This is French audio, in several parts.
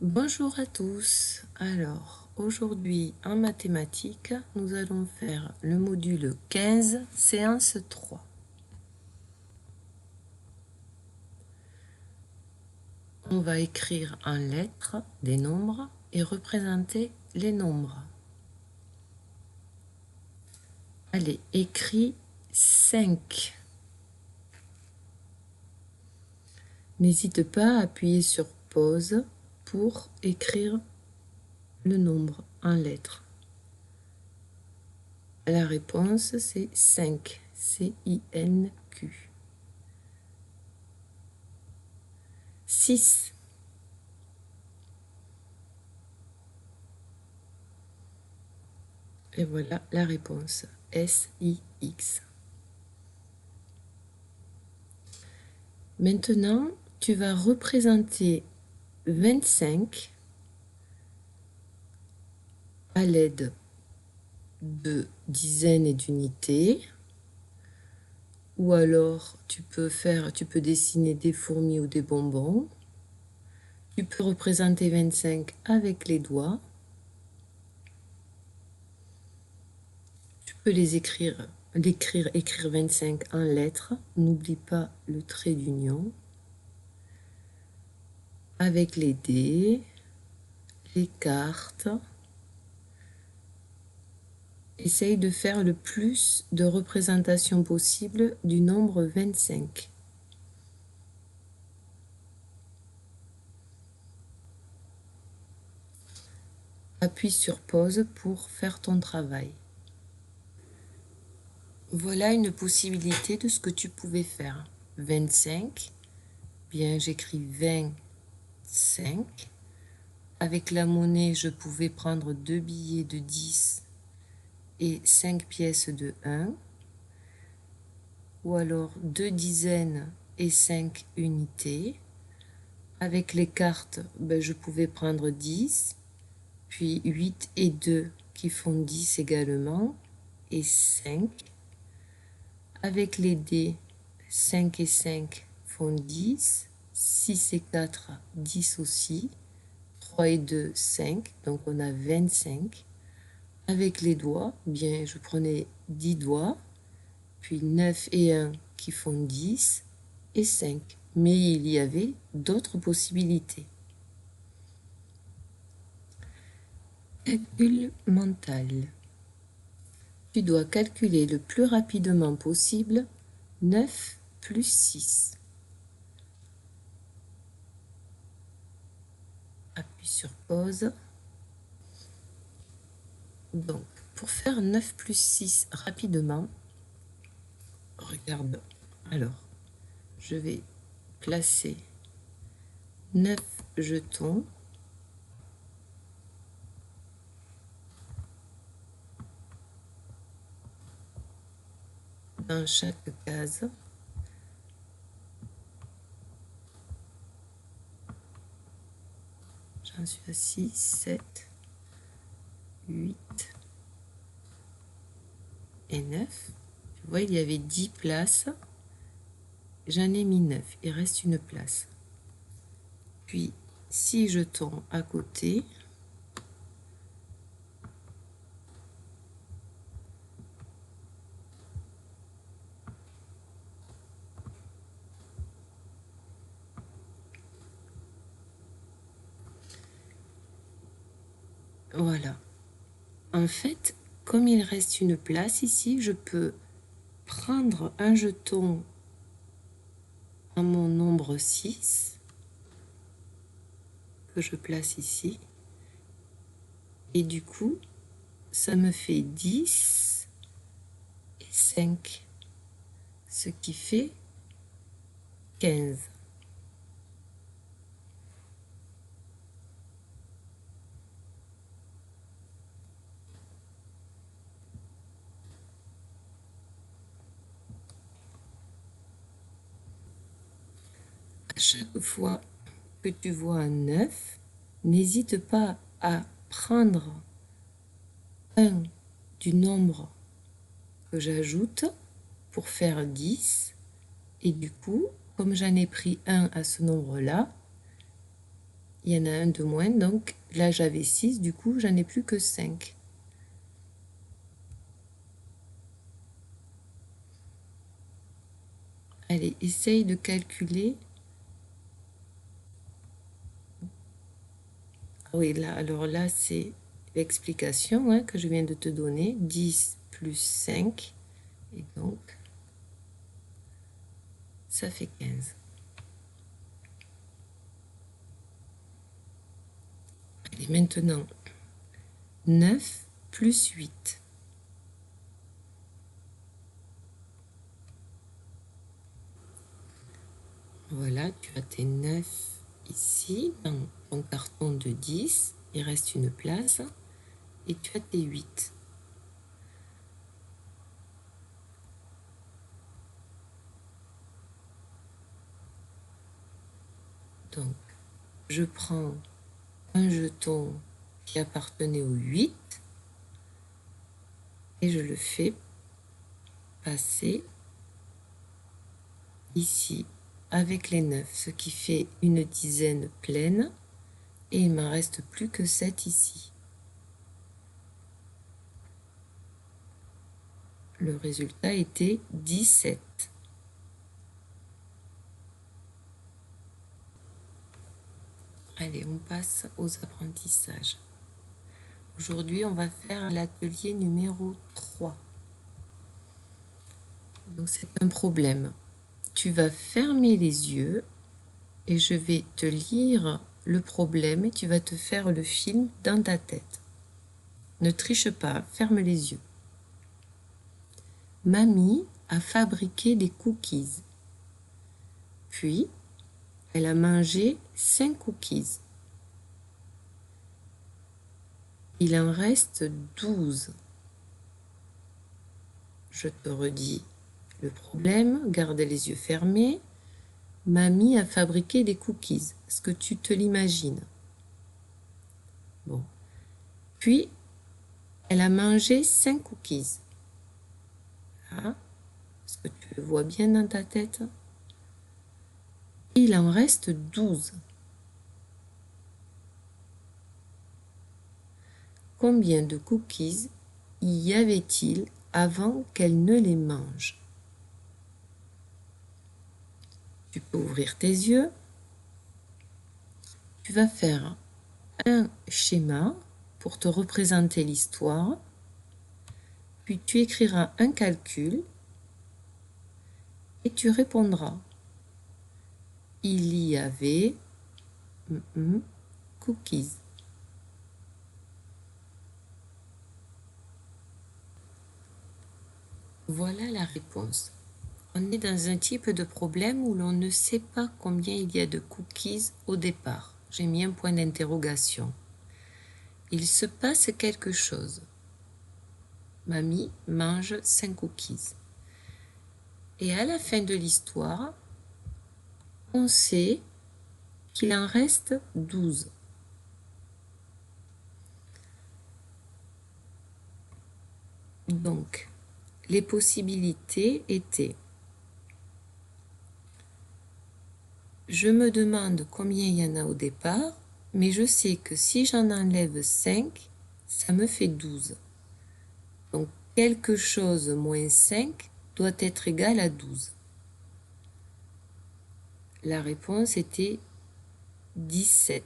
Bonjour à tous. Alors, aujourd'hui en mathématiques, nous allons faire le module 15, séance 3. On va écrire en lettres des nombres et représenter les nombres. Allez, écris 5. N'hésite pas à appuyer sur pause pour écrire le nombre en lettres. La réponse, c'est 5. C-I-N-Q. 6. Et voilà la réponse. S-I-X. Maintenant, tu vas représenter 25 à l'aide de dizaines et d'unités. Ou alors, tu peux dessiner des fourmis ou des bonbons. Tu peux représenter 25 avec les doigts. Tu peux écrire 25 en lettres. N'oublie pas le trait d'union. Avec les dés, les cartes. Essaye de faire le plus de représentations possible du nombre 25. Appuie sur pause pour faire ton travail. Voilà une possibilité de ce que tu pouvais faire. 25, bien j'écris 25. Avec la monnaie, je pouvais prendre 2 billets de 10 et 5 pièces de 1. Ou alors 2 dizaines et 5 unités. Avec les cartes, je pouvais prendre 10, puis 8 et 2 qui font 10 également, et 5. Avec les dés, 5 et 5 font 10, 6 et 4, 10 aussi, 3 et 2, 5, donc on a 25. Avec les doigts, bien je prenais 10 doigts, puis 9 et 1 qui font 10, et 5. Mais il y avait d'autres possibilités. Calcul mental. Tu dois calculer le plus rapidement possible 9 plus 6. Appuie sur pause. Donc, pour faire 9 plus 6 rapidement, regarde. Alors, je vais placer 9 jetons. Dans chaque case. J'en suis à 6, 7, 8 et 9. Tu vois, il y avait 10 places. J'en ai mis 9. Il reste une place. Puis 6 jetons à côté. Voilà. En fait, comme il reste une place ici, je peux prendre un jeton à mon nombre 6 que je place ici. Et du coup, ça me fait 10 et 5, ce qui fait 15. À chaque fois que tu vois un 9, n'hésite pas à prendre un du nombre que j'ajoute pour faire 10. Et du coup, comme j'en ai pris un à ce nombre-là, il y en a un de moins, donc là j'avais 6, du coup j'en ai plus que 5. Allez, essaye de calculer. Oui, là, alors là, c'est l'explication que je viens de te donner. 10 plus 5, et donc, ça fait 15. Allez, maintenant, 9 plus 8. Voilà, tu as tes 9 ici, dans ton carton de 10. Il reste une place, et tu as tes 8. Donc, je prends un jeton qui appartenait au 8 et je le fais passer ici avec les 9, ce qui fait une dizaine pleine, et il m'en reste plus que 7 ici. Le résultat était 17. Allez, on passe aux apprentissages. Aujourd'hui, on va faire l'atelier numéro 3. Donc, c'est un problème. Tu vas fermer les yeux et je vais te lire le problème et tu vas te faire le film dans ta tête. Ne triche pas, ferme les yeux. Mamie a fabriqué des cookies. Puis, elle a mangé 5 cookies. Il en reste 12. Je te redis le problème, garde les yeux fermés. Mamie a fabriqué des cookies. Est-ce que tu te l'imagines? Bon. Puis, elle a mangé 5 cookies. Là, est-ce que tu le vois bien dans ta tête? Il en reste 12. Combien de cookies y avait-il avant qu'elle ne les mange? Tu peux ouvrir tes yeux. Tu vas faire un schéma pour te représenter l'histoire. Puis tu écriras un calcul et tu répondras. Il y avait cookies. Voilà la réponse. On est dans un type de problème où l'on ne sait pas combien il y a de cookies au départ. J'ai mis un point d'interrogation. Il se passe quelque chose. Mamie mange 5 cookies. Et à la fin de l'histoire, on sait qu'il en reste 12. Donc, les possibilités étaient: je me demande combien il y en a au départ, mais je sais que si j'en enlève 5, ça me fait 12. Donc, quelque chose moins 5 doit être égal à 12. La réponse était 17.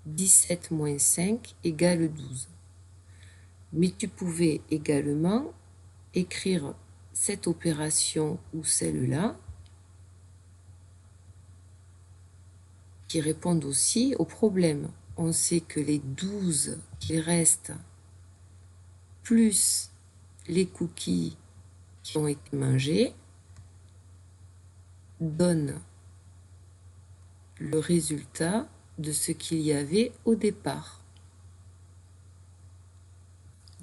17 moins 5 égale 12. Mais tu pouvais également écrire cette opération ou celle-là qui répondent aussi au problème. On sait que les 12 qui restent plus les cookies qui ont été mangés donnent le résultat de ce qu'il y avait au départ.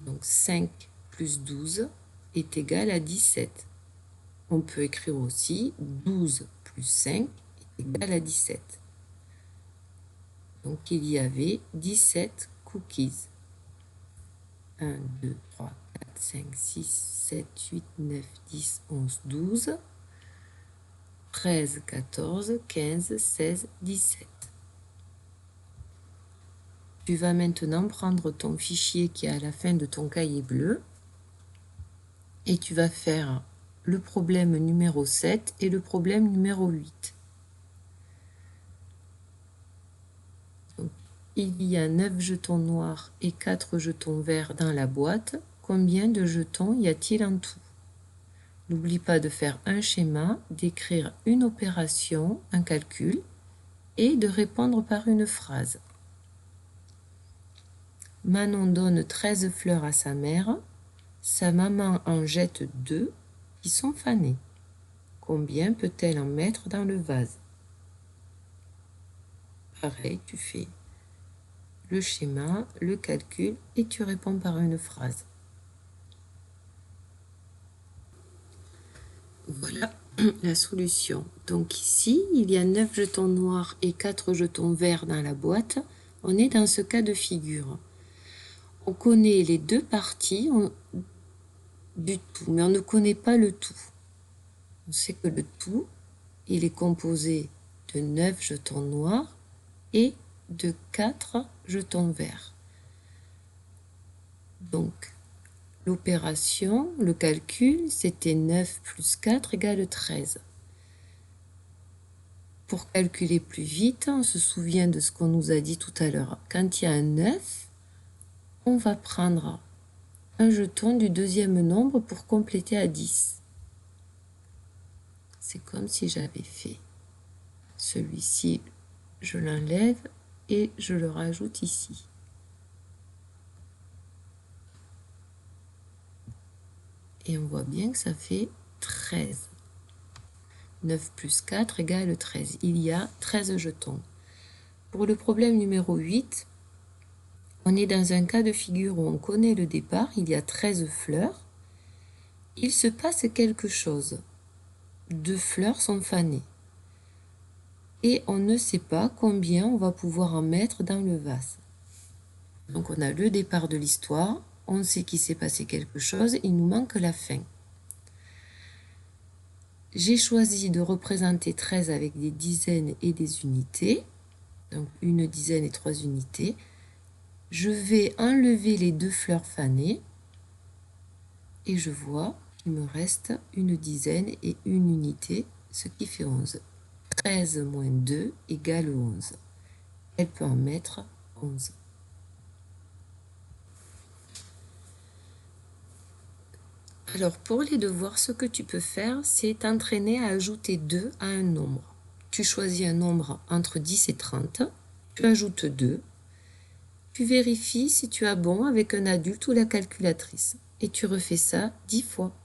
Donc 5 plus 12 est égal à 17. On peut écrire aussi 12 plus 5 est égal à 17. Donc il y avait 17 cookies. 1, 2, 3, 4, 5, 6, 7, 8, 9, 10, 11, 12. 13, 14, 15, 16, 17. Tu vas maintenant prendre ton fichier qui est à la fin de ton cahier bleu et tu vas faire le problème numéro 7 et le problème numéro 8. Donc, il y a 9 jetons noirs et 4 jetons verts dans la boîte. Combien de jetons y a-t-il en tout? N'oublie pas de faire un schéma, d'écrire une opération, un calcul et de répondre par une phrase. Manon donne 13 fleurs à sa mère. Sa maman en jette 2 qui sont fanées. Combien peut-elle en mettre dans le vase? Pareil, tu fais le schéma, le calcul et tu réponds par une phrase. Voilà la solution. Donc ici, il y a 9 jetons noirs et 4 jetons verts dans la boîte. On est dans ce cas de figure. On connaît les deux parties du tout, mais on ne connaît pas le tout. On sait que le tout, il est composé de 9 jetons noirs et de 4 jetons verts. Donc, l'opération, le calcul, c'était 9 plus 4 égale 13. Pour calculer plus vite, on se souvient de ce qu'on nous a dit tout à l'heure. Quand il y a un 9, on va prendre un jeton du deuxième nombre pour compléter à 10. C'est comme si j'avais fait celui-ci, je l'enlève et je le rajoute ici. Et on voit bien que ça fait 13. 9 plus 4 égale 13. Il y a 13 jetons. Pour le problème numéro 8, on est dans un cas de figure où on connaît le départ, il y a 13 fleurs. Il se passe quelque chose. 2 fleurs sont fanées. Et on ne sait pas combien on va pouvoir en mettre dans le vase. Donc on a le départ de l'histoire, on sait qu'il s'est passé quelque chose, il nous manque la fin. J'ai choisi de représenter 13 avec des dizaines et des unités, donc une dizaine et 3 unités. Je vais enlever les 2 fleurs fanées et je vois qu'il me reste une dizaine et une unité, ce qui fait 11. 13 moins 2 égale 11. Elle peut en mettre 11. Alors pour les devoirs, ce que tu peux faire, c'est t'entraîner à ajouter 2 à un nombre. Tu choisis un nombre entre 10 et 30, tu ajoutes 2, tu vérifies si tu as bon avec un adulte ou la calculatrice et tu refais ça 10 fois.